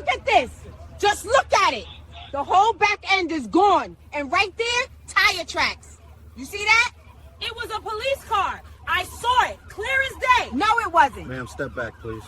Look at this. Just look at it. The whole back end is gone. And right there, tire tracks. You see that? It was a police car. I saw it, clear as day. No, it wasn't. Ma'am, step back, please.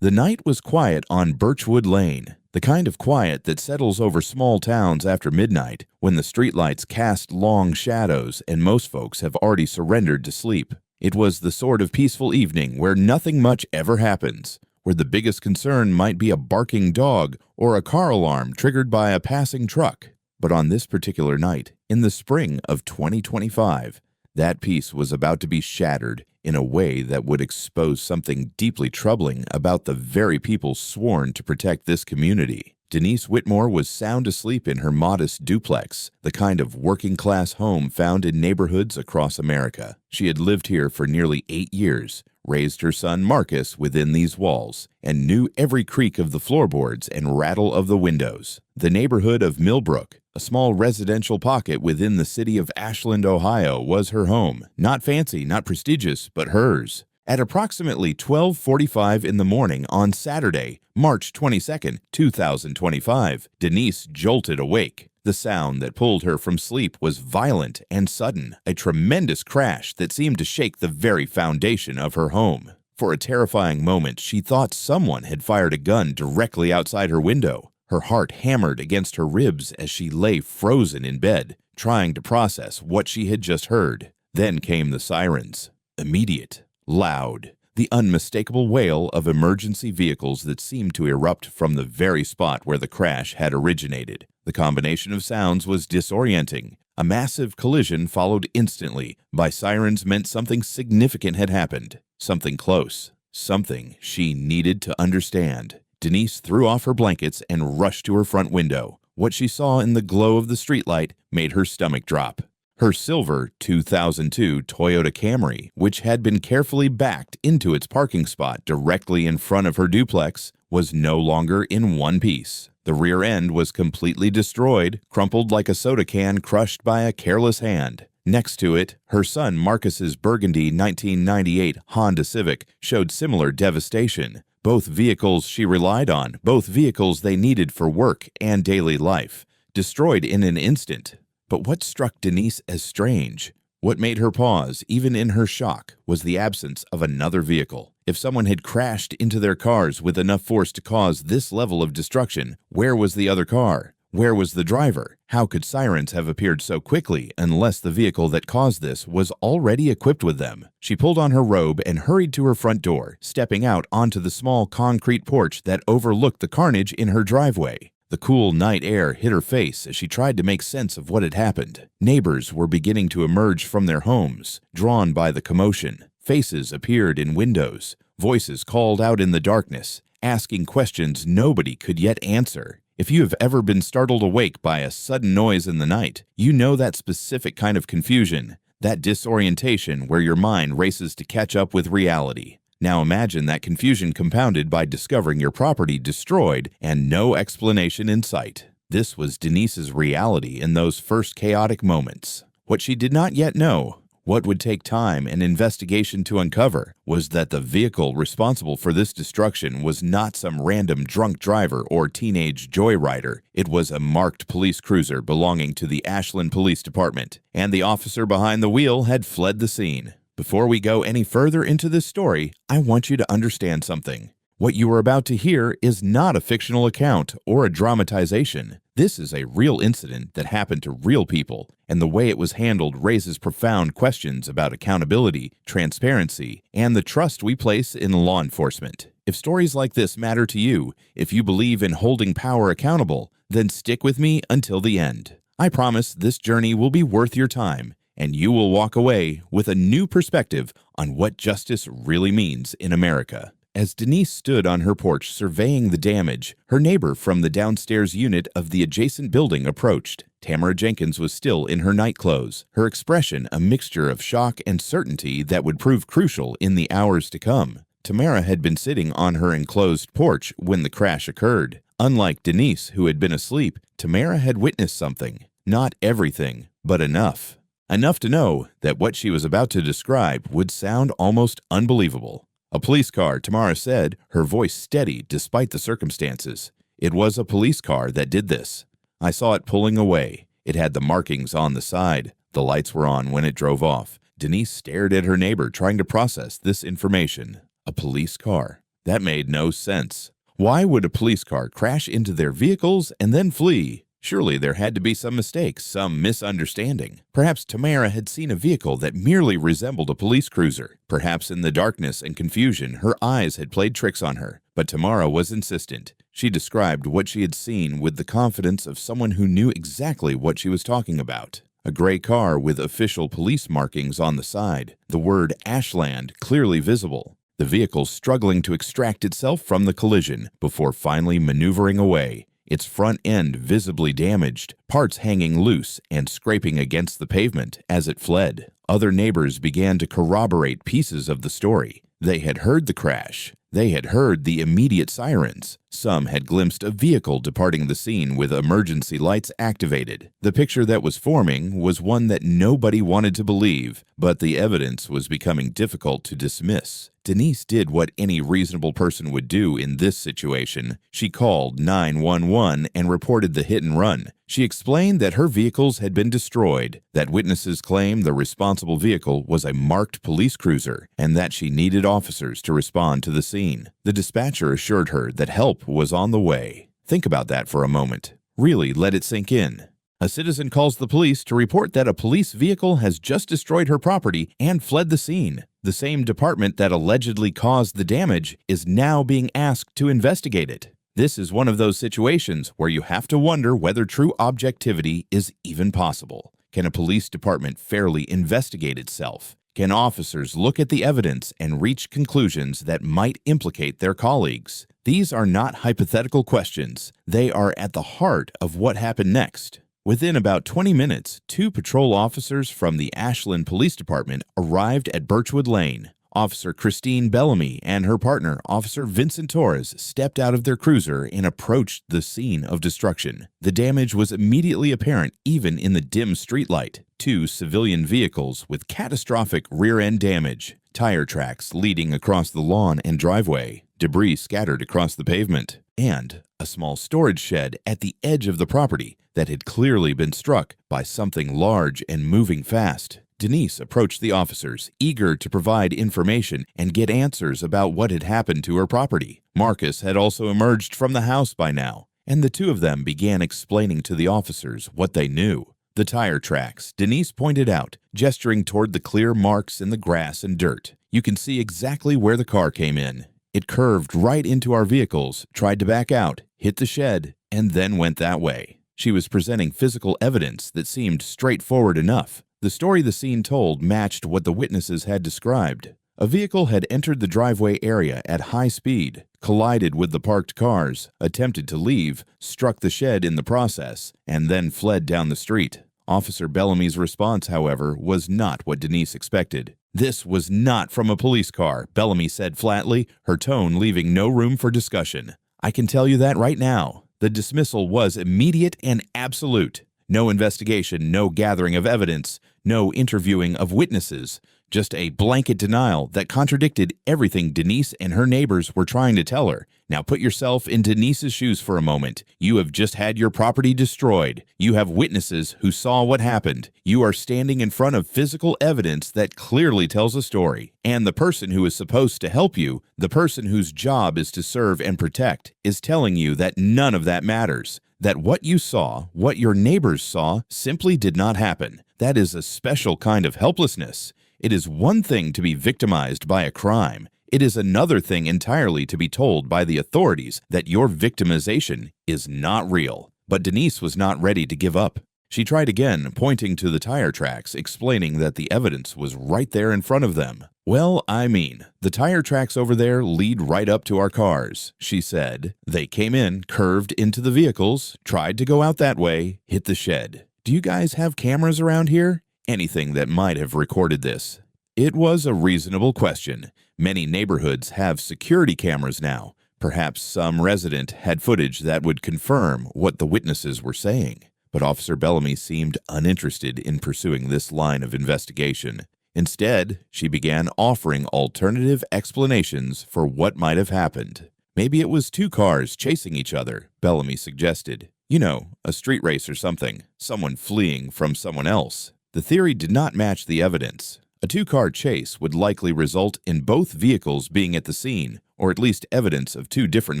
The night was quiet on Birchwood Lane, the kind of quiet that settles over small towns after midnight when the streetlights cast long shadows and most folks have already surrendered to sleep. It was the sort of peaceful evening where nothing much ever happens, where the biggest concern might be a barking dog or a car alarm triggered by a passing truck. But on this particular night, in the spring of 2025, that peace was about to be shattered in a way that would expose something deeply troubling about the very people sworn to protect this community. Denise Whitmore was sound asleep in her modest duplex, the kind of working-class home found in neighborhoods across America. She had lived here for nearly 8 years, raised her son Marcus within these walls, and knew every creak of the floorboards and rattle of the windows. The neighborhood of Millbrook, a small residential pocket within the city of Ashland, Ohio, was her home. Not fancy, not prestigious, but hers. At approximately 12:45 in the morning on Saturday, March 22, 2025, Denise jolted awake. The sound that pulled her from sleep was violent and sudden, a tremendous crash that seemed to shake the very foundation of her home. For a terrifying moment, she thought someone had fired a gun directly outside her window. Her heart hammered against her ribs as she lay frozen in bed, trying to process what she had just heard. Then came the sirens. Immediate, loud, the unmistakable wail of emergency vehicles that seemed to erupt from the very spot where the crash had originated. The combination of sounds was disorienting. A massive collision followed instantly. By sirens meant something significant had happened. Something close. Something she needed to understand. Denise threw off her blankets and rushed to her front window. What she saw in the glow of the streetlight made her stomach drop. Her silver 2002 Toyota Camry, which had been carefully backed into its parking spot directly in front of her duplex, was no longer in one piece. The rear end was completely destroyed, crumpled like a soda can crushed by a careless hand. Next to it, her son Marcus's burgundy 1998 Honda Civic showed similar devastation. Both vehicles she relied on, both vehicles they needed for work and daily life, destroyed in an instant. But what struck Denise as strange, what made her pause, even in her shock, was the absence of another vehicle. If someone had crashed into their cars with enough force to cause this level of destruction, where was the other car? Where was the driver? How could sirens have appeared so quickly unless the vehicle that caused this was already equipped with them? She pulled on her robe and hurried to her front door, stepping out onto the small concrete porch that overlooked the carnage in her driveway. The cool night air hit her face as she tried to make sense of what had happened. Neighbors were beginning to emerge from their homes, drawn by the commotion. Faces appeared in windows. Voices called out in the darkness, asking questions nobody could yet answer. If you have ever been startled awake by a sudden noise in the night, you know that specific kind of confusion, that disorientation where your mind races to catch up with reality. Now imagine that confusion compounded by discovering your property destroyed and no explanation in sight. This was Denise's reality in those first chaotic moments. What she did not yet know, what would take time and investigation to uncover, was that the vehicle responsible for this destruction was not some random drunk driver or teenage joyrider. It was a marked police cruiser belonging to the Ashland Police Department, and the officer behind the wheel had fled the scene. Before we go any further into this story, I want you to understand something. What you are about to hear is not a fictional account or a dramatization. This is a real incident that happened to real people, and the way it was handled raises profound questions about accountability, transparency, and the trust we place in law enforcement. If stories like this matter to you, if you believe in holding power accountable, then stick with me until the end. I promise this journey will be worth your time, and you will walk away with a new perspective on what justice really means in America. As Denise stood on her porch surveying the damage, her neighbor from the downstairs unit of the adjacent building approached. Tamara Jenkins was still in her nightclothes, her expression a mixture of shock and certainty that would prove crucial in the hours to come. Tamara had been sitting on her enclosed porch when the crash occurred. Unlike Denise, who had been asleep, Tamara had witnessed something. Not everything, but enough. Enough to know that what she was about to describe would sound almost unbelievable. A police car, Tamara said, her voice steady despite the circumstances. It was a police car that did this. I saw it pulling away. It had the markings on the side. The lights were on when it drove off. Denise stared at her neighbor, trying to process this information. A police car. That made no sense. Why would a police car crash into their vehicles and then flee? Surely there had to be some mistake, some misunderstanding. Perhaps Tamara had seen a vehicle that merely resembled a police cruiser. Perhaps in the darkness and confusion, her eyes had played tricks on her. But Tamara was insistent. She described what she had seen with the confidence of someone who knew exactly what she was talking about. A gray car with official police markings on the side, the word Ashland clearly visible. The vehicle struggling to extract itself from the collision before finally maneuvering away. Its front end visibly damaged, parts hanging loose and scraping against the pavement as it fled. Other neighbors began to corroborate pieces of the story. They had heard the crash. They had heard the immediate sirens. Some had glimpsed a vehicle departing the scene with emergency lights activated. The picture that was forming was one that nobody wanted to believe, but the evidence was becoming difficult to dismiss. Denise did what any reasonable person would do in this situation. She called 911 and reported the hit and run. She explained that her vehicles had been destroyed, that witnesses claimed the responsible vehicle was a marked police cruiser, and that she needed officers to respond to the scene. The dispatcher assured her that help was on the way. Think about that for a moment. Really let it sink in. A citizen calls the police to report that a police vehicle has just destroyed her property and fled the scene. The same department that allegedly caused the damage is now being asked to investigate it. This is one of those situations where you have to wonder whether true objectivity is even possible. Can a police department fairly investigate itself? Can officers look at the evidence and reach conclusions that might implicate their colleagues? These are not hypothetical questions. They are at the heart of what happened next. Within about 20 minutes, 2 patrol officers from the Ashland Police Department arrived at Birchwood Lane. Officer Christine Bellamy and her partner, Officer Vincent Torres, stepped out of their cruiser and approached the scene of destruction. The damage was immediately apparent even in the dim streetlight. 2 civilian vehicles with catastrophic rear-end damage, tire tracks leading across the lawn and driveway, debris scattered across the pavement, and a small storage shed at the edge of the property that had clearly been struck by something large and moving fast. Denise approached the officers, eager to provide information and get answers about what had happened to her property. Marcus had also emerged from the house by now, and the two of them began explaining to the officers what they knew. The tire tracks, Denise pointed out, gesturing toward the clear marks in the grass and dirt. You can see exactly where the car came in. It curved right into our vehicles, tried to back out, hit the shed, and then went that way. She was presenting physical evidence that seemed straightforward enough. The story the scene told matched what the witnesses had described. A vehicle had entered the driveway area at high speed, collided with the parked cars, attempted to leave, struck the shed in the process, and then fled down the street. Officer Bellamy's response, however, was not what Denise expected. "This was not from a police car," Bellamy said flatly, her tone leaving no room for discussion. "I can tell you that right now." The dismissal was immediate and absolute. No investigation, no gathering of evidence, no interviewing of witnesses, just a blanket denial that contradicted everything Denise and her neighbors were trying to tell her. Now put yourself in Denise's shoes for a moment. You have just had your property destroyed. You have witnesses who saw what happened. You are standing in front of physical evidence that clearly tells a story. And the person who is supposed to help you, the person whose job is to serve and protect, is telling you that none of that matters. That what you saw, what your neighbors saw, simply did not happen. That is a special kind of helplessness. It is one thing to be victimized by a crime. It is another thing entirely to be told by the authorities that your victimization is not real. But Denise was not ready to give up. She tried again, pointing to the tire tracks, explaining that the evidence was right there in front of them. "Well, I mean, the tire tracks over there lead right up to our cars," she said. "They came in, curved into the vehicles, tried to go out that way, hit the shed. Do you guys have cameras around here? Anything that might have recorded this?" It was a reasonable question. Many neighborhoods have security cameras now. Perhaps some resident had footage that would confirm what the witnesses were saying. But Officer Bellamy seemed uninterested in pursuing this line of investigation. Instead, she began offering alternative explanations for what might have happened. Maybe it was two cars chasing each other, Bellamy suggested. You know, a street race or something, someone fleeing from someone else. The theory did not match the evidence. A two-car chase would likely result in both vehicles being at the scene, or at least evidence of two different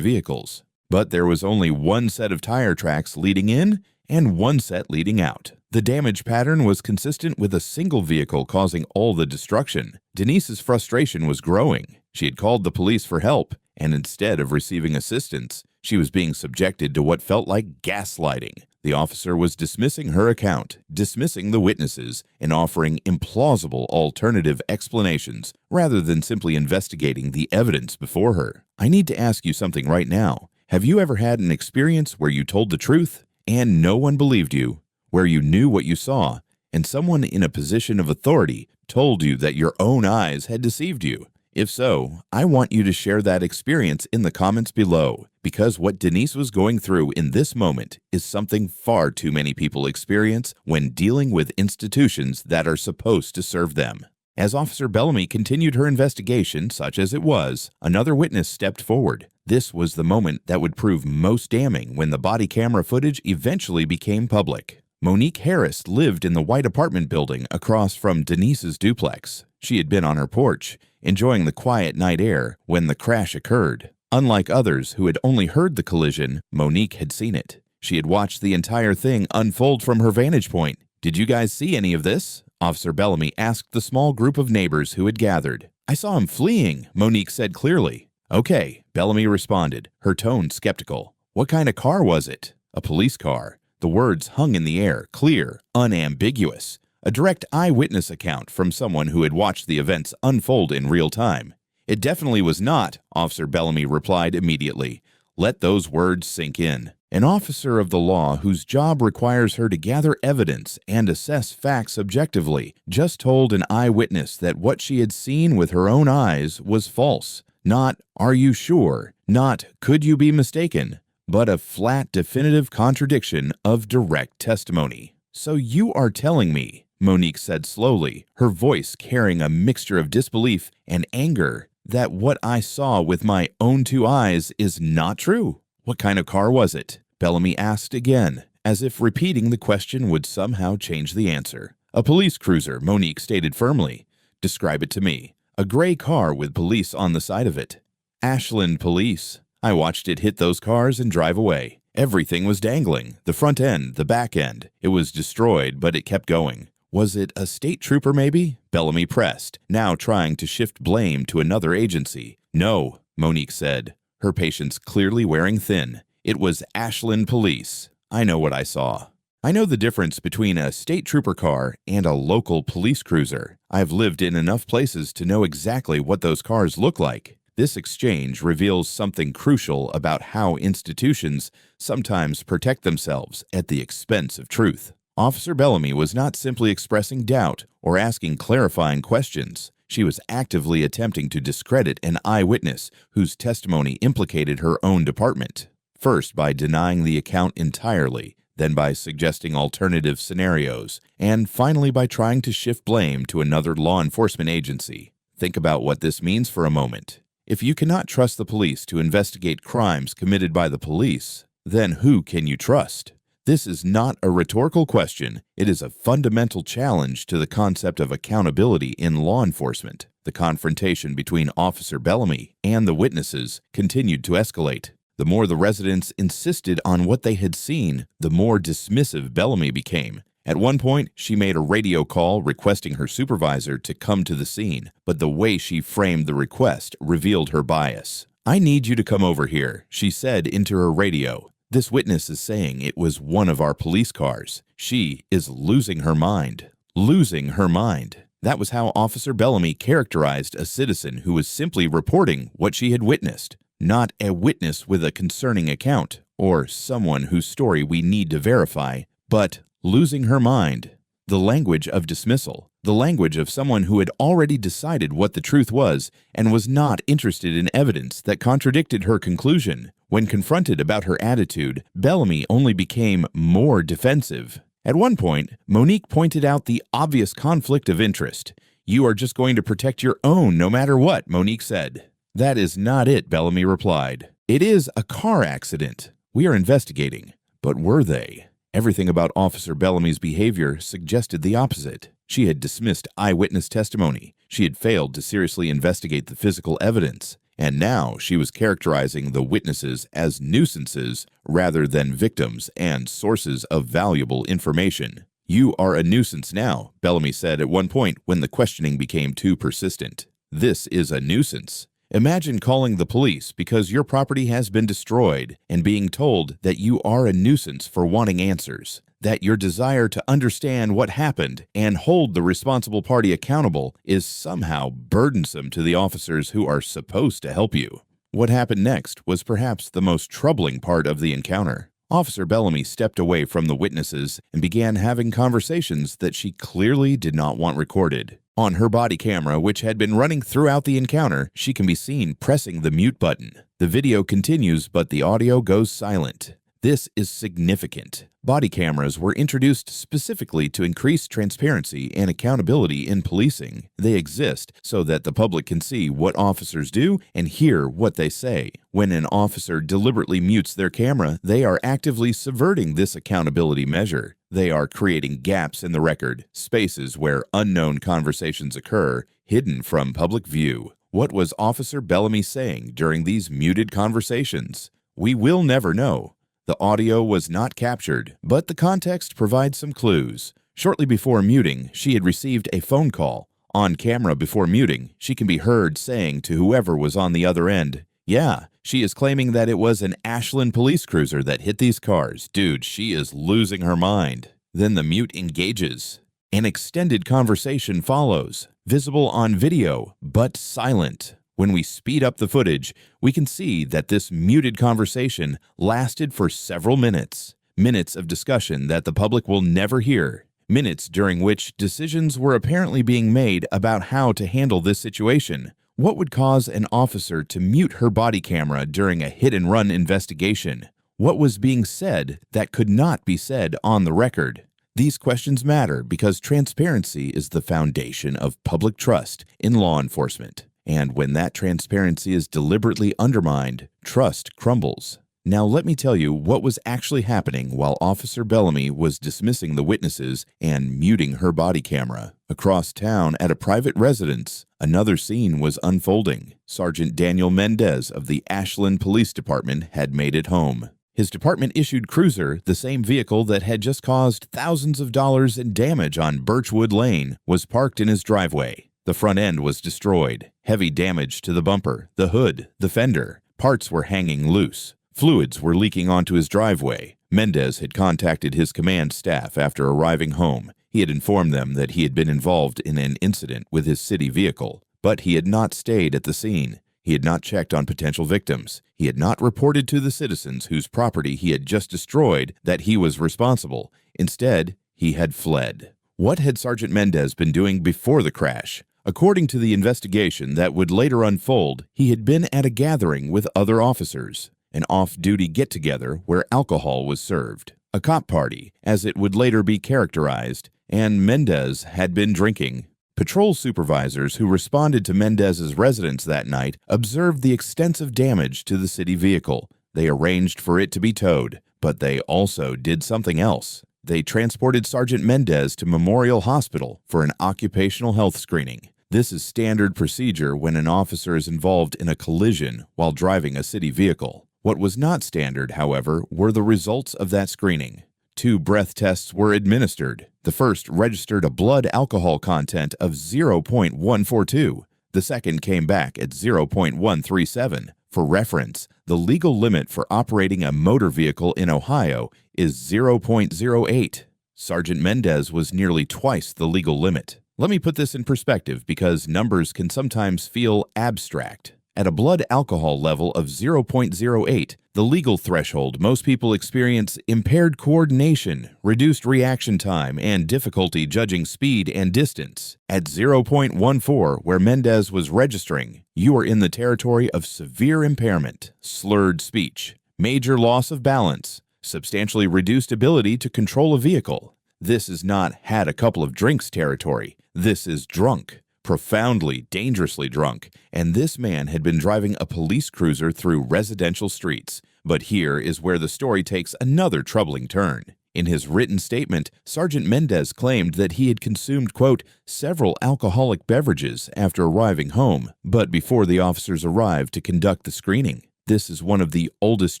vehicles. But there was only one set of tire tracks leading in and one set leading out. The damage pattern was consistent with a single vehicle causing all the destruction. Denise's frustration was growing. She had called the police for help, and instead of receiving assistance, she was being subjected to what felt like gaslighting. The officer was dismissing her account, dismissing the witnesses, and offering implausible alternative explanations rather than simply investigating the evidence before her. I need to ask you something right now. Have you ever had an experience where you told the truth and no one believed you, where you knew what you saw, and someone in a position of authority told you that your own eyes had deceived you? If so, I want you to share that experience in the comments below, because what Denise was going through in this moment is something far too many people experience when dealing with institutions that are supposed to serve them. As Officer Bellamy continued her investigation, such as it was, another witness stepped forward. This was the moment that would prove most damning when the body camera footage eventually became public. Monique Harris lived in the white apartment building across from Denise's duplex. She had been on her porch, enjoying the quiet night air when the crash occurred. Unlike others who had only heard the collision, Monique had seen it. She had watched the entire thing unfold from her vantage point. "Did you guys see any of this?" Officer Bellamy asked the small group of neighbors who had gathered. "I saw him fleeing," Monique said clearly. "Okay," Bellamy responded, her tone skeptical. "What kind of car was it?" "A police car." The words hung in the air, clear, unambiguous. A direct eyewitness account from someone who had watched the events unfold in real time. "It definitely was not," Officer Bellamy replied immediately. Let those words sink in. An officer of the law whose job requires her to gather evidence and assess facts objectively just told an eyewitness that what she had seen with her own eyes was false. Not, "Are you sure?" Not, "Could you be mistaken?" But a flat, definitive contradiction of direct testimony. "So you are telling me," Monique said slowly, her voice carrying a mixture of disbelief and anger, "that what I saw with my own two eyes is not true?" "What kind of car was it?" Bellamy asked again, as if repeating the question would somehow change the answer. "A police cruiser," Monique stated firmly. "Describe it to me." "A gray car with police on the side of it." "Ashland Police. I watched it hit those cars and drive away. Everything was dangling, the front end, the back end. It was destroyed, but it kept going." "Was it a state trooper maybe?" Bellamy pressed, now trying to shift blame to another agency. "No," Monique said, her patience clearly wearing thin. "It was Ashland Police. I know what I saw. I know the difference between a state trooper car and a local police cruiser. I've lived in enough places to know exactly what those cars look like." This exchange reveals something crucial about how institutions sometimes protect themselves at the expense of truth. Officer Bellamy was not simply expressing doubt or asking clarifying questions. She was actively attempting to discredit an eyewitness whose testimony implicated her own department. First by denying the account entirely, then by suggesting alternative scenarios, and finally by trying to shift blame to another law enforcement agency. Think about what this means for a moment. If you cannot trust the police to investigate crimes committed by the police, then who can you trust? This is not a rhetorical question. It is a fundamental challenge to the concept of accountability in law enforcement. The confrontation between Officer Bellamy and the witnesses continued to escalate. The more the residents insisted on what they had seen, the more dismissive Bellamy became. At one point, she made a radio call requesting her supervisor to come to the scene, but the way she framed the request revealed her bias. "I need you to come over here," she said into her radio. "This witness is saying it was one of our police cars. She is losing her mind." Losing her mind. That was how Officer Bellamy characterized a citizen who was simply reporting what she had witnessed. Not a witness with a concerning account, or someone whose story we need to verify, but losing her mind. The language of dismissal. The language of someone who had already decided what the truth was and was not interested in evidence that contradicted her conclusion. When confronted about her attitude, Bellamy only became more defensive. At one point, Monique pointed out the obvious conflict of interest. You are just going to protect your own no matter what, Monique said. That is not it, Bellamy replied. It is a car accident. We are investigating. But were they? Everything about Officer Bellamy's behavior suggested the opposite. She had dismissed eyewitness testimony. She had failed to seriously investigate the physical evidence. And now she was characterizing the witnesses as nuisances rather than victims and sources of valuable information. You are a nuisance now, Bellamy said at one point when the questioning became too persistent. This is a nuisance. Imagine calling the police because your property has been destroyed and being told that you are a nuisance for wanting answers, that your desire to understand what happened and hold the responsible party accountable is somehow burdensome to the officers who are supposed to help you. What happened next was perhaps the most troubling part of the encounter. Officer Bellamy stepped away from the witnesses and began having conversations that she clearly did not want recorded. On her body camera, which had been running throughout the encounter, she can be seen pressing the mute button. The video continues, but the audio goes silent. This is significant. Body cameras were introduced specifically to increase transparency and accountability in policing. They exist so that the public can see what officers do and hear what they say. When an officer deliberately mutes their camera, they are actively subverting this accountability measure. They are creating gaps in the record, spaces where unknown conversations occur, hidden from public view. What was Officer Bellamy saying during these muted conversations? We will never know. The audio was not captured, but the context provides some clues. Shortly before muting, she had received a phone call. On camera before muting, she can be heard saying to whoever was on the other end, "Yeah, she is claiming that it was an Ashland police cruiser that hit these cars. Dude, she is losing her mind." Then the mute engages. An extended conversation follows, visible on video, but silent. When we speed up the footage, we can see that this muted conversation lasted for several minutes. Minutes of discussion that the public will never hear. Minutes during which decisions were apparently being made about how to handle this situation. What would cause an officer to mute her body camera during a hit-and-run investigation? What was being said that could not be said on the record? These questions matter because transparency is the foundation of public trust in law enforcement. And when that transparency is deliberately undermined, trust crumbles. Now let me tell you what was actually happening while Officer Bellamy was dismissing the witnesses and muting her body camera. Across town at a private residence, another scene was unfolding. Sergeant Daniel Mendez of the Ashland Police Department had made it home. His department-issued cruiser, the same vehicle that had just caused thousands of dollars in damage on Birchwood Lane, was parked in his driveway. The front end was destroyed. Heavy damage to the bumper, the hood, the fender. Parts were hanging loose. Fluids were leaking onto his driveway. Mendez had contacted his command staff after arriving home. He had informed them that he had been involved in an incident with his city vehicle, but he had not stayed at the scene. He had not checked on potential victims. He had not reported to the citizens whose property he had just destroyed that he was responsible. Instead, he had fled. What had Sergeant Mendez been doing before the crash? According to the investigation that would later unfold, he had been at a gathering with other officers, an off-duty get-together where alcohol was served, a cop party, as it would later be characterized, and Mendez had been drinking. Patrol supervisors who responded to Mendez's residence that night observed the extensive damage to the city vehicle. They arranged for it to be towed, but they also did something else. They transported Sergeant Mendez to Memorial Hospital for an occupational health screening. This is standard procedure when an officer is involved in a collision while driving a city vehicle. What was not standard, however, were the results of that screening. 2 breath tests were administered. The first registered a blood alcohol content of 0.142. The second came back at 0.137. For reference, the legal limit for operating a motor vehicle in Ohio is 0.08. Sergeant Mendez was nearly twice the legal limit. Let me put this in perspective because numbers can sometimes feel abstract. At a blood alcohol level of 0.08, the legal threshold, most people experience impaired coordination, reduced reaction time, and difficulty judging speed and distance. At 0.14, where Mendez was registering, you are in the territory of severe impairment, slurred speech, major loss of balance, substantially reduced ability to control a vehicle. This is not had a couple of drinks territory. This is drunk. profoundly, dangerously drunk, and this man had been driving a police cruiser through residential streets. But here is where the story takes another troubling turn. In his written statement, Sergeant Mendez claimed that he had consumed, quote, several alcoholic beverages after arriving home, but before the officers arrived to conduct the screening. This is one of the oldest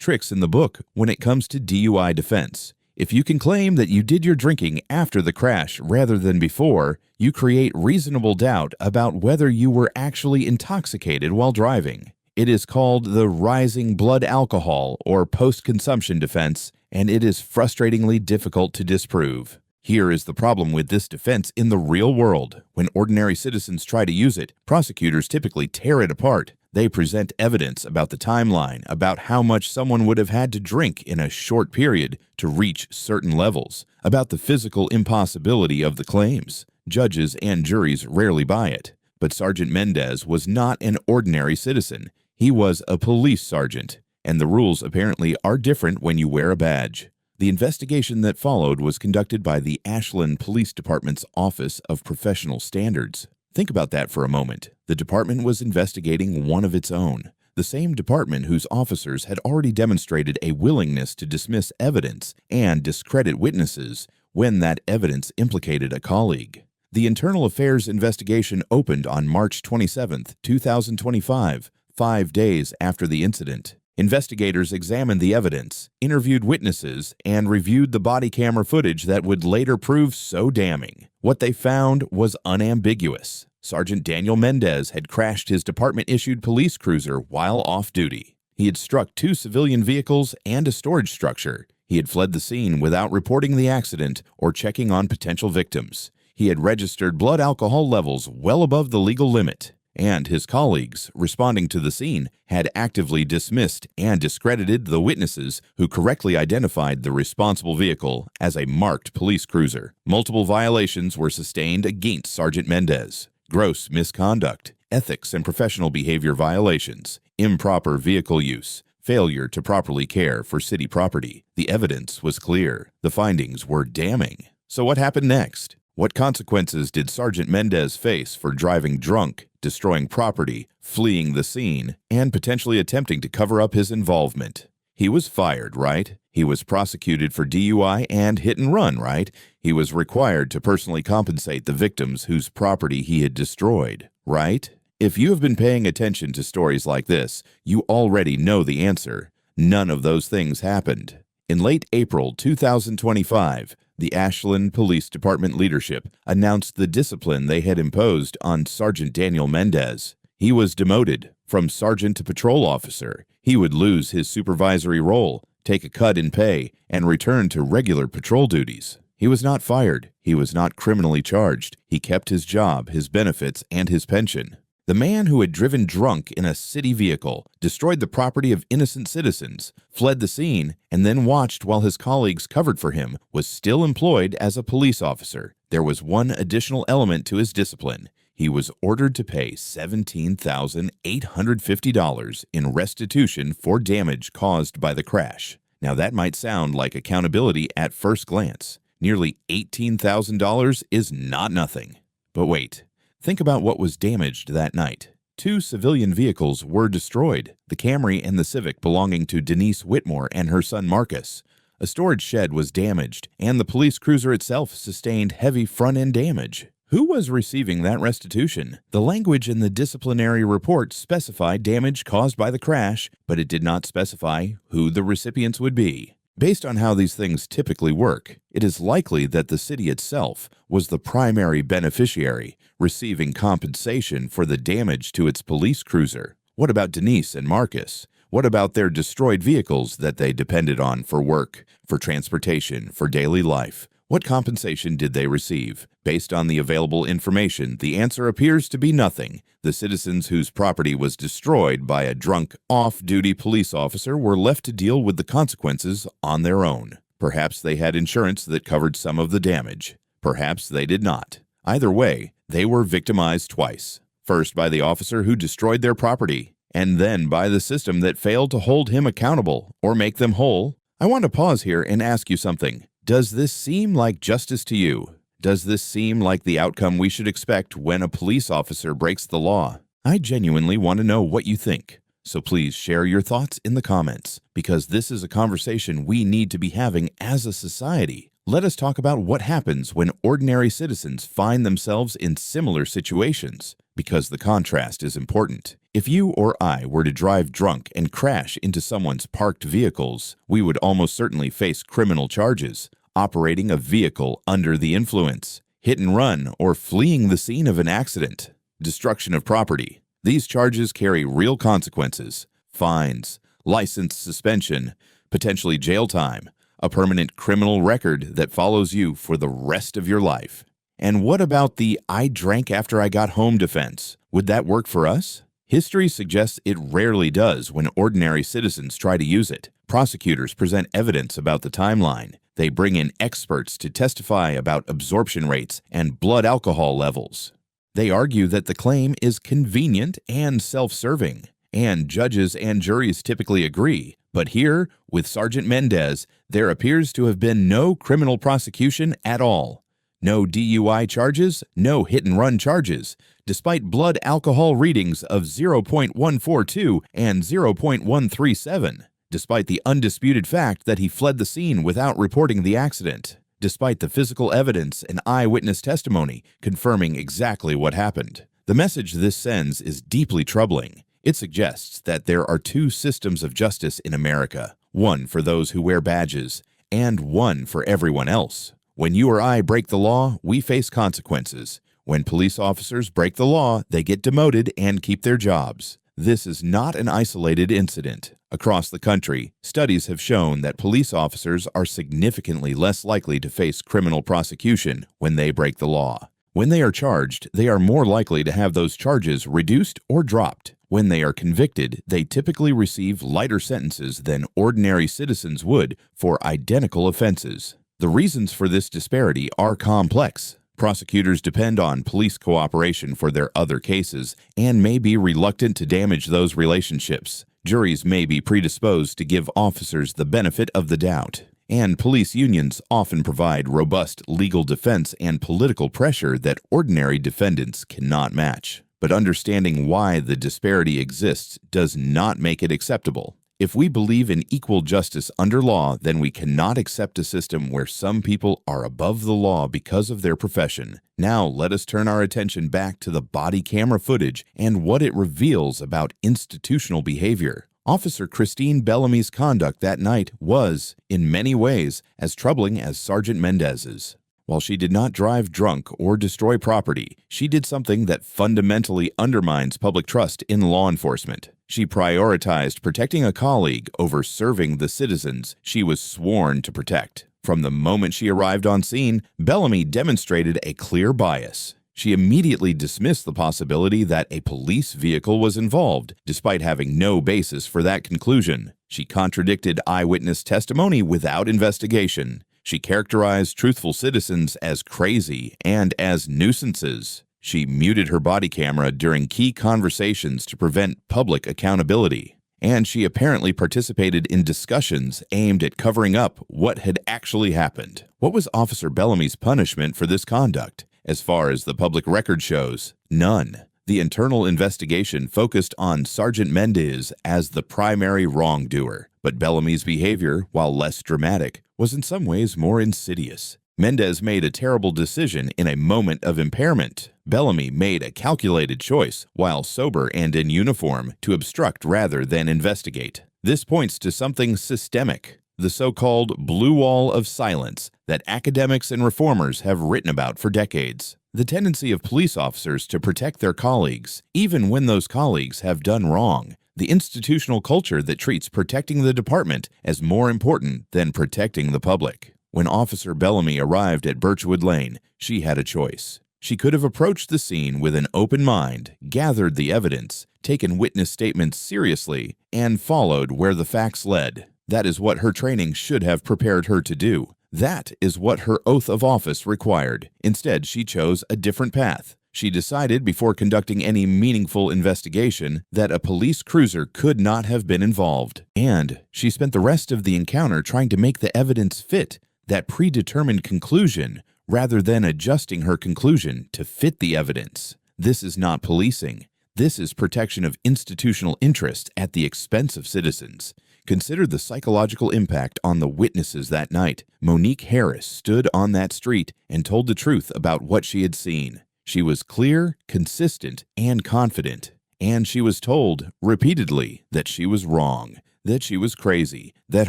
tricks in the book when it comes to DUI defense. If you can claim that you did your drinking after the crash rather than before, you create reasonable doubt about whether you were actually intoxicated while driving. It is called the rising blood alcohol or post-consumption defense, and it is frustratingly difficult to disprove. Here is the problem with this defense in the real world. When ordinary citizens try to use it, prosecutors typically tear it apart. They present evidence about the timeline, about how much someone would have had to drink in a short period to reach certain levels, about the physical impossibility of the claims. Judges and juries rarely buy it. But Sergeant Mendez was not an ordinary citizen. He was a police sergeant, and the rules apparently are different when you wear a badge. The investigation that followed was conducted by the Ashland Police Department's Office of Professional Standards. Think about that for a moment. The department was investigating one of its own, the same department whose officers had already demonstrated a willingness to dismiss evidence and discredit witnesses when that evidence implicated a colleague. The Internal Affairs investigation opened on March 27, 2025, 5 days after the incident. Investigators examined the evidence, interviewed witnesses, and reviewed the body camera footage that would later prove so damning. What they found was unambiguous. Sergeant Daniel Mendez had crashed his department-issued police cruiser while off duty. He had struck 2 civilian vehicles and a storage structure. He had fled the scene without reporting the accident or checking on potential victims. He had registered blood alcohol levels well above the legal limit. And his colleagues, responding to the scene, had actively dismissed and discredited the witnesses who correctly identified the responsible vehicle as a marked police cruiser. Multiple violations were sustained against Sergeant Mendez: gross misconduct, ethics and professional behavior violations, improper vehicle use, failure to properly care for city property. The evidence was clear. The findings were damning. So what happened next? What consequences did Sergeant Mendez face for driving drunk, destroying property, fleeing the scene, and potentially attempting to cover up his involvement? He was fired, right? He was prosecuted for DUI and hit and run, right? He was required to personally compensate the victims whose property he had destroyed, right? If you have been paying attention to stories like this, you already know the answer. None of those things happened. In late April 2025, the Ashland Police Department leadership announced the discipline they had imposed on Sergeant Daniel Mendez. He was demoted from sergeant to patrol officer. He would lose his supervisory role, take a cut in pay, and return to regular patrol duties. He was not fired. He was not criminally charged. He kept his job, his benefits, and his pension. The man who had driven drunk in a city vehicle, destroyed the property of innocent citizens, fled the scene, and then watched while his colleagues covered for him, was still employed as a police officer. There was one additional element to his discipline. He was ordered to pay $17,850 in restitution for damage caused by the crash. Now that might sound like accountability at first glance. Nearly $18,000 is not nothing. But wait. Think about what was damaged that night. 2 civilian vehicles were destroyed, the Camry and the Civic belonging to Denise Whitmore and her son Marcus. A storage shed was damaged, and the police cruiser itself sustained heavy front-end damage. Who was receiving that restitution? The language in the disciplinary report specified damage caused by the crash, but it did not specify who the recipients would be. Based on how these things typically work, it is likely that the city itself was the primary beneficiary, receiving compensation for the damage to its police cruiser. What about Denise and Marcus? What about their destroyed vehicles that they depended on for work, for transportation, for daily life? What compensation did they receive? Based on the available information, the answer appears to be nothing. The citizens whose property was destroyed by a drunk, off-duty police officer were left to deal with the consequences on their own. Perhaps they had insurance that covered some of the damage. Perhaps they did not. Either way, they were victimized twice. First by the officer who destroyed their property, and then by the system that failed to hold him accountable or make them whole. I want to pause here and ask you something. Does this seem like justice to you? Does this seem like the outcome we should expect when a police officer breaks the law? I genuinely want to know what you think. So please share your thoughts in the comments, because this is a conversation we need to be having as a society. Let us talk about what happens when ordinary citizens find themselves in similar situations, because the contrast is important. If you or I were to drive drunk and crash into someone's parked vehicles, we would almost certainly face criminal charges, operating a vehicle under the influence, hit and run, or fleeing the scene of an accident, destruction of property. These charges carry real consequences: fines, license suspension, potentially jail time, a permanent criminal record that follows you for the rest of your life. And what about the "I drank after I got home" defense? Would that work for us? History suggests it rarely does when ordinary citizens try to use it. Prosecutors present evidence about the timeline. They bring in experts to testify about absorption rates and blood alcohol levels. They argue that the claim is convenient and self-serving, and judges and juries typically agree. But here, with Sergeant Mendez, there appears to have been no criminal prosecution at all. No DUI charges, no hit-and-run charges, despite blood alcohol readings of 0.142 and 0.137, despite the undisputed fact that he fled the scene without reporting the accident, despite the physical evidence and eyewitness testimony confirming exactly what happened. The message this sends is deeply troubling. It suggests that there are two systems of justice in America, one for those who wear badges, and one for everyone else. When you or I break the law, we face consequences. When police officers break the law, they get demoted and keep their jobs. This is not an isolated incident. Across the country, studies have shown that police officers are significantly less likely to face criminal prosecution when they break the law. When they are charged, they are more likely to have those charges reduced or dropped. When they are convicted, they typically receive lighter sentences than ordinary citizens would for identical offenses. The reasons for this disparity are complex. Prosecutors depend on police cooperation for their other cases and may be reluctant to damage those relationships. Juries may be predisposed to give officers the benefit of the doubt. And police unions often provide robust legal defense and political pressure that ordinary defendants cannot match. But understanding why the disparity exists does not make it acceptable. If we believe in equal justice under law, then we cannot accept a system where some people are above the law because of their profession. Now let us turn our attention back to the body camera footage and what it reveals about institutional behavior. Officer Christine Bellamy's conduct that night was, in many ways, as troubling as Sergeant Mendez's. While she did not drive drunk or destroy property, she did something that fundamentally undermines public trust in law enforcement. She prioritized protecting a colleague over serving the citizens she was sworn to protect. From the moment she arrived on scene, Bellamy demonstrated a clear bias. She immediately dismissed the possibility that a police vehicle was involved, despite having no basis for that conclusion. She contradicted eyewitness testimony without investigation. She characterized truthful citizens as crazy and as nuisances. She muted her body camera during key conversations to prevent public accountability. And she apparently participated in discussions aimed at covering up what had actually happened. What was Officer Bellamy's punishment for this conduct? As far as the public record shows, none. The internal investigation focused on Sergeant Mendez as the primary wrongdoer, but Bellamy's behavior, while less dramatic, was in some ways more insidious. Mendez made a terrible decision in a moment of impairment. Bellamy made a calculated choice, while sober and in uniform, to obstruct rather than investigate. This points to something systemic, the so-called blue wall of silence that academics and reformers have written about for decades. The tendency of police officers to protect their colleagues, even when those colleagues have done wrong. The institutional culture that treats protecting the department as more important than protecting the public. When Officer Bellamy arrived at Birchwood Lane, she had a choice. She could have approached the scene with an open mind, gathered the evidence, taken witness statements seriously, and followed where the facts led. That is what her training should have prepared her to do. That is what her oath of office required. Instead, she chose a different path. She decided before conducting any meaningful investigation that a police cruiser could not have been involved. And she spent the rest of the encounter trying to make the evidence fit that predetermined conclusion rather than adjusting her conclusion to fit the evidence. This is not policing. This is protection of institutional interests at the expense of citizens. Consider the psychological impact on the witnesses that night. Monique Harris stood on that street and told the truth about what she had seen. She was clear, consistent, and confident. And she was told repeatedly that she was wrong, that she was crazy, that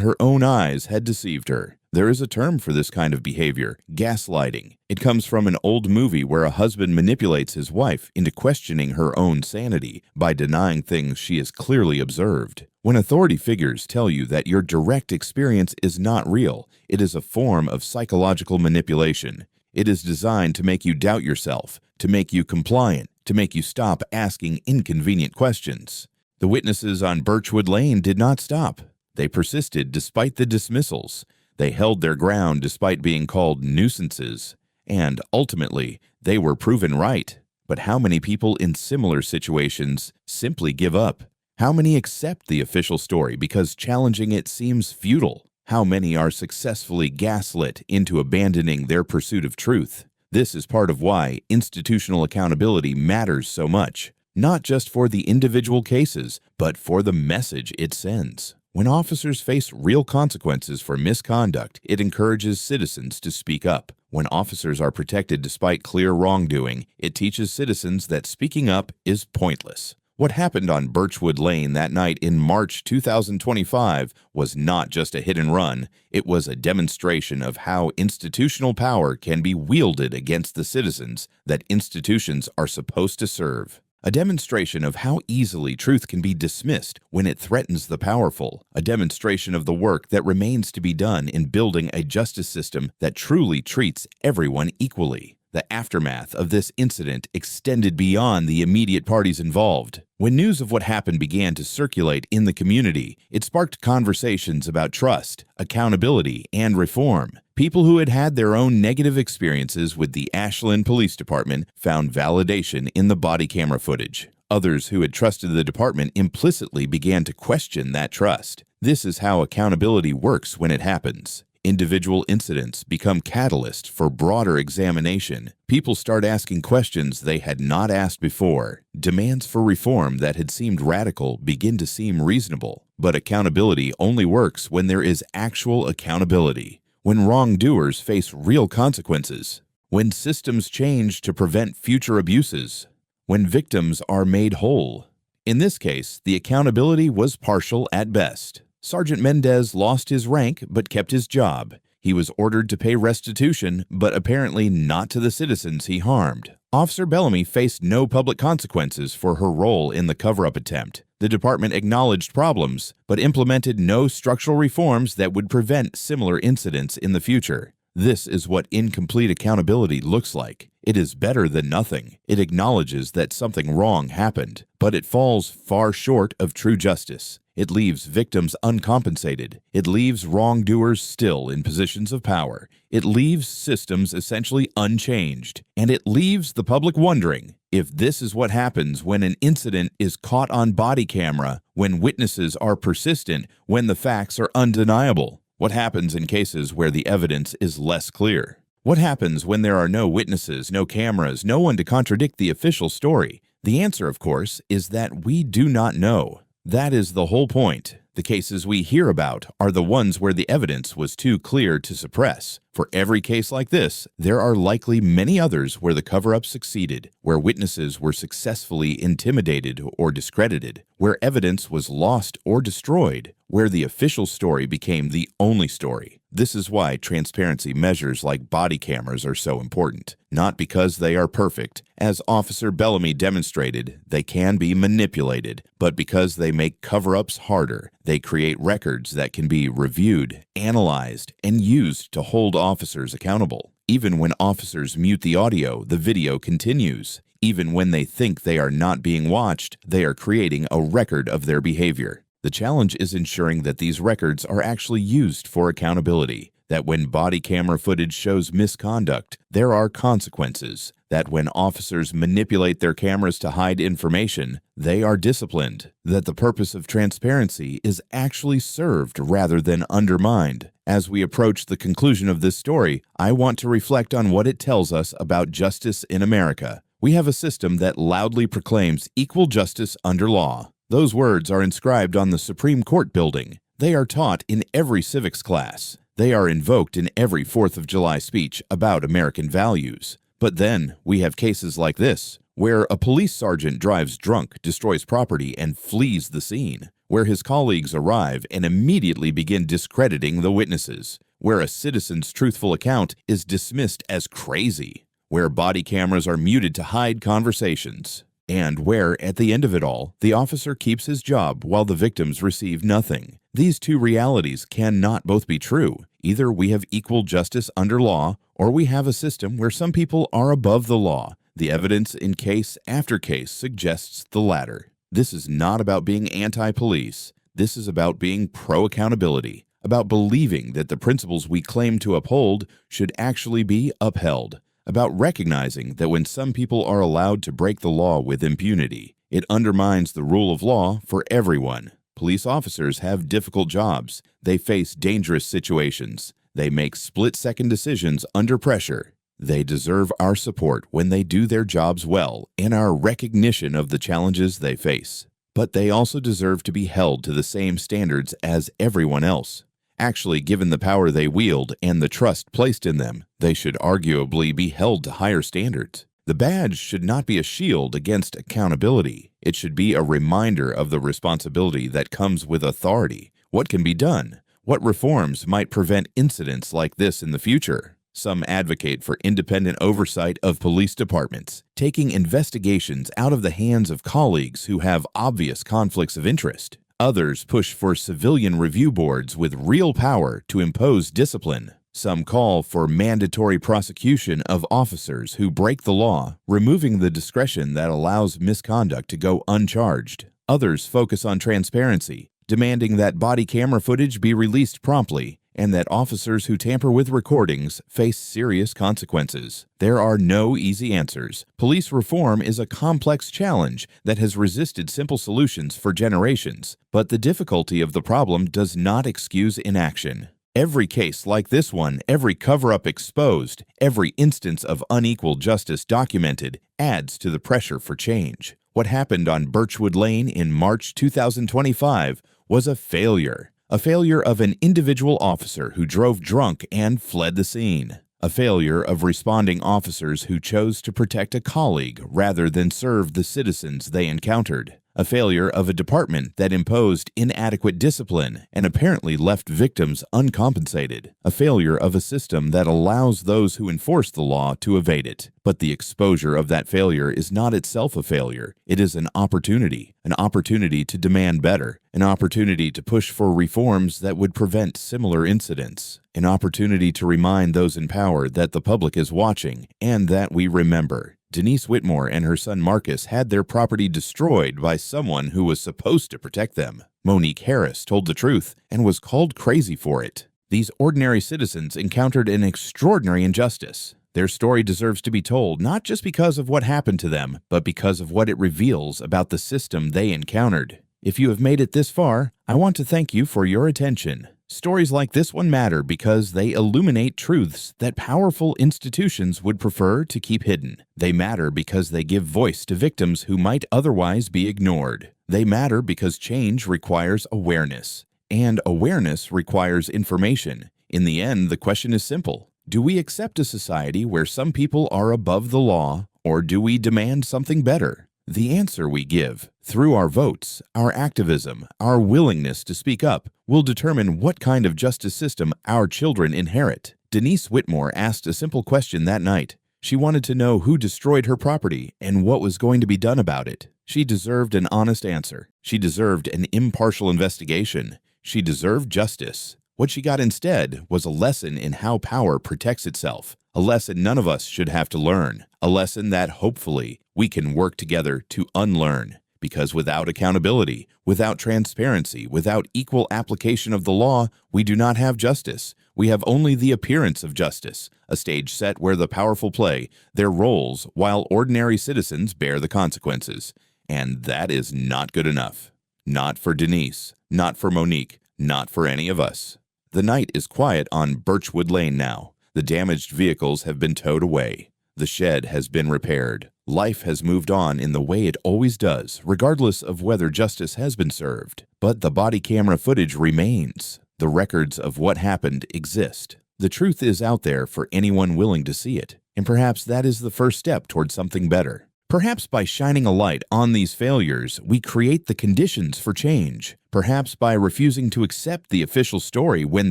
her own eyes had deceived her. There is a term for this kind of behavior, gaslighting. It comes from an old movie where a husband manipulates his wife into questioning her own sanity by denying things she has clearly observed. When authority figures tell you that your direct experience is not real, it is a form of psychological manipulation. It is designed to make you doubt yourself, to make you compliant, to make you stop asking inconvenient questions. The witnesses on Birchwood Lane did not stop. They persisted despite the dismissals. They held their ground despite being called nuisances. And ultimately, they were proven right. But how many people in similar situations simply give up? How many accept the official story because challenging it seems futile? How many are successfully gaslit into abandoning their pursuit of truth? This is part of why institutional accountability matters so much, not just for the individual cases, but for the message it sends. When officers face real consequences for misconduct, it encourages citizens to speak up. When officers are protected despite clear wrongdoing, it teaches citizens that speaking up is pointless. What happened on Birchwood Lane that night in March 2025 was not just a hit and run, it was a demonstration of how institutional power can be wielded against the citizens that institutions are supposed to serve. A demonstration of how easily truth can be dismissed when it threatens the powerful. A demonstration of the work that remains to be done in building a justice system that truly treats everyone equally. The aftermath of this incident extended beyond the immediate parties involved. When news of what happened began to circulate in the community, it sparked conversations about trust, accountability, and reform. People who had had their own negative experiences with the Ashland Police Department found validation in the body camera footage. Others who had trusted the department implicitly began to question that trust. This is how accountability works when it happens. Individual incidents become catalysts for broader examination. People start asking questions they had not asked before. Demands for reform that had seemed radical begin to seem reasonable. But accountability only works when there is actual accountability. When wrongdoers face real consequences. When systems change to prevent future abuses. When victims are made whole. In this case, the accountability was partial at best. Sergeant Mendez lost his rank but kept his job. He was ordered to pay restitution, but apparently not to the citizens he harmed. Officer Bellamy faced no public consequences for her role in the cover-up attempt. The department acknowledged problems, but implemented no structural reforms that would prevent similar incidents in the future. This is what incomplete accountability looks like. It is better than nothing. It acknowledges that something wrong happened, but it falls far short of true justice. It leaves victims uncompensated. It leaves wrongdoers still in positions of power. It leaves systems essentially unchanged. And it leaves the public wondering if this is what happens when an incident is caught on body camera, when witnesses are persistent, when the facts are undeniable. What happens in cases where the evidence is less clear? What happens when there are no witnesses, no cameras, no one to contradict the official story? The answer, of course, is that we do not know. That is the whole point. The cases we hear about are the ones where the evidence was too clear to suppress. For every case like this, there are likely many others where the cover-up succeeded, where witnesses were successfully intimidated or discredited, where evidence was lost or destroyed, where the official story became the only story. This is why transparency measures like body cameras are so important. Not because they are perfect. As Officer Bellamy demonstrated, they can be manipulated, but because they make cover-ups harder. They create records that can be reviewed, analyzed, and used to hold officers accountable. Even when officers mute the audio, the video continues. Even when they think they are not being watched, they are creating a record of their behavior. The challenge is ensuring that these records are actually used for accountability, that when body camera footage shows misconduct, there are consequences, that when officers manipulate their cameras to hide information, they are disciplined, that the purpose of transparency is actually served rather than undermined. As we approach the conclusion of this story, I want to reflect on what it tells us about justice in America. We have a system that loudly proclaims equal justice under law. Those words are inscribed on the Supreme Court building. They are taught in every civics class. They are invoked in every 4th of July speech about American values. But then we have cases like this, where a police sergeant drives drunk, destroys property, and flees the scene, where his colleagues arrive and immediately begin discrediting the witnesses, where a citizen's truthful account is dismissed as crazy, where body cameras are muted to hide conversations, and where, at the end of it all, the officer keeps his job while the victims receive nothing. These two realities cannot both be true. Either we have equal justice under law, or we have a system where some people are above the law. The evidence in case after case suggests the latter. This is not about being anti-police. This is about being pro-accountability, about believing that the principles we claim to uphold should actually be upheld, about recognizing that when some people are allowed to break the law with impunity, it undermines the rule of law for everyone. Police officers have difficult jobs. They face dangerous situations. They make split-second decisions under pressure. They deserve our support when they do their jobs well and our recognition of the challenges they face. But they also deserve to be held to the same standards as everyone else. Actually, given the power they wield and the trust placed in them, they should arguably be held to higher standards. The badge should not be a shield against accountability. It should be a reminder of the responsibility that comes with authority. What can be done? What reforms might prevent incidents like this in the future? Some advocate for independent oversight of police departments, taking investigations out of the hands of colleagues who have obvious conflicts of interest. Others push for civilian review boards with real power to impose discipline. Some call for mandatory prosecution of officers who break the law, removing the discretion that allows misconduct to go uncharged. Others focus on transparency, demanding that body camera footage be released promptly and that officers who tamper with recordings face serious consequences. There are no easy answers. Police reform is a complex challenge that has resisted simple solutions for generations, but the difficulty of the problem does not excuse inaction. Every case like this one, every cover-up exposed, every instance of unequal justice documented adds to the pressure for change. What happened on Birchwood Lane in March 2025 was a failure of an individual officer who drove drunk and fled the scene. A failure of responding officers who chose to protect a colleague rather than serve the citizens they encountered. A failure of a department that imposed inadequate discipline and apparently left victims uncompensated. A failure of a system that allows those who enforce the law to evade it. But the exposure of that failure is not itself a failure. It is an opportunity to demand better, an opportunity to push for reforms that would prevent similar incidents, an opportunity to remind those in power that the public is watching and that we remember. Denise Whitmore and her son Marcus had their property destroyed by someone who was supposed to protect them. Monique Harris told the truth and was called crazy for it. These ordinary citizens encountered an extraordinary injustice. Their story deserves to be told not just because of what happened to them, but because of what it reveals about the system they encountered. If you have made it this far, I want to thank you for your attention. Stories like this one matter because they illuminate truths that powerful institutions would prefer to keep hidden. They matter because they give voice to victims who might otherwise be ignored. They matter because change requires awareness, and awareness requires information. In the end, the question is simple. Do we accept a society where some people are above the law, or do we demand something better? The answer we give, through our votes, our activism, our willingness to speak up, will determine what kind of justice system our children inherit. Denise Whitmore asked a simple question that night. She wanted to know who destroyed her property and what was going to be done about it. She deserved an honest answer. She deserved an impartial investigation. She deserved justice. What she got instead was a lesson in how power protects itself, a lesson none of us should have to learn, a lesson that hopefully we can work together to unlearn. Because without accountability, without transparency, without equal application of the law, we do not have justice. We have only the appearance of justice, a stage set where the powerful play their roles while ordinary citizens bear the consequences. And that is not good enough. Not for Denise, not for Monique, not for any of us. The night is quiet on Birchwood Lane now. The damaged vehicles have been towed away. The shed has been repaired. Life has moved on in the way it always does, regardless of whether justice has been served. But the body camera footage remains. The records of what happened exist. The truth is out there for anyone willing to see it, and perhaps that is the first step toward something better. Perhaps by shining a light on these failures, we create the conditions for change. Perhaps by refusing to accept the official story when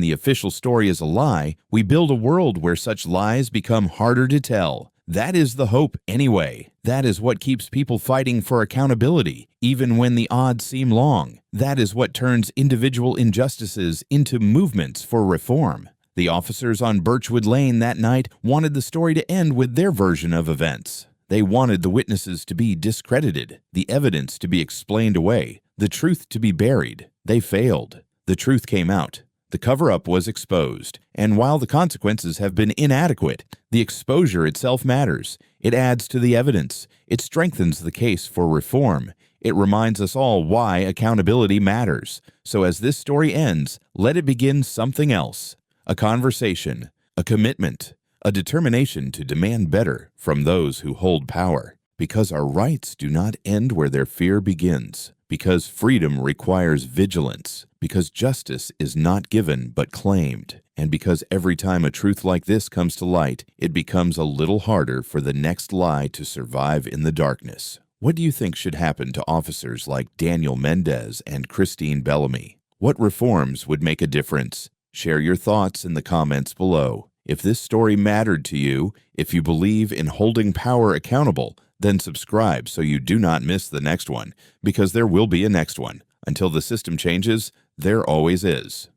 the official story is a lie, we build a world where such lies become harder to tell. That is the hope anyway. That is what keeps people fighting for accountability, even when the odds seem long. That is what turns individual injustices into movements for reform. The officers on Birchwood Lane that night wanted the story to end with their version of events. They wanted the witnesses to be discredited, the evidence to be explained away, the truth to be buried. They failed. The truth came out. The cover-up was exposed, and while the consequences have been inadequate, the exposure itself matters. It adds to the evidence. It strengthens the case for reform. It reminds us all why accountability matters. So as this story ends, let it begin something else. A conversation, a commitment, a determination to demand better from those who hold power. Because our rights do not end where their fear begins. Because freedom requires vigilance. Because justice is not given but claimed. And because every time a truth like this comes to light, it becomes a little harder for the next lie to survive in the darkness. What do you think should happen to officers like Daniel Mendez and Christine Bellamy? What reforms would make a difference? Share your thoughts in the comments below. If this story mattered to you, if you believe in holding power accountable, then subscribe so you do not miss the next one, because there will be a next one. Until the system changes, there always is.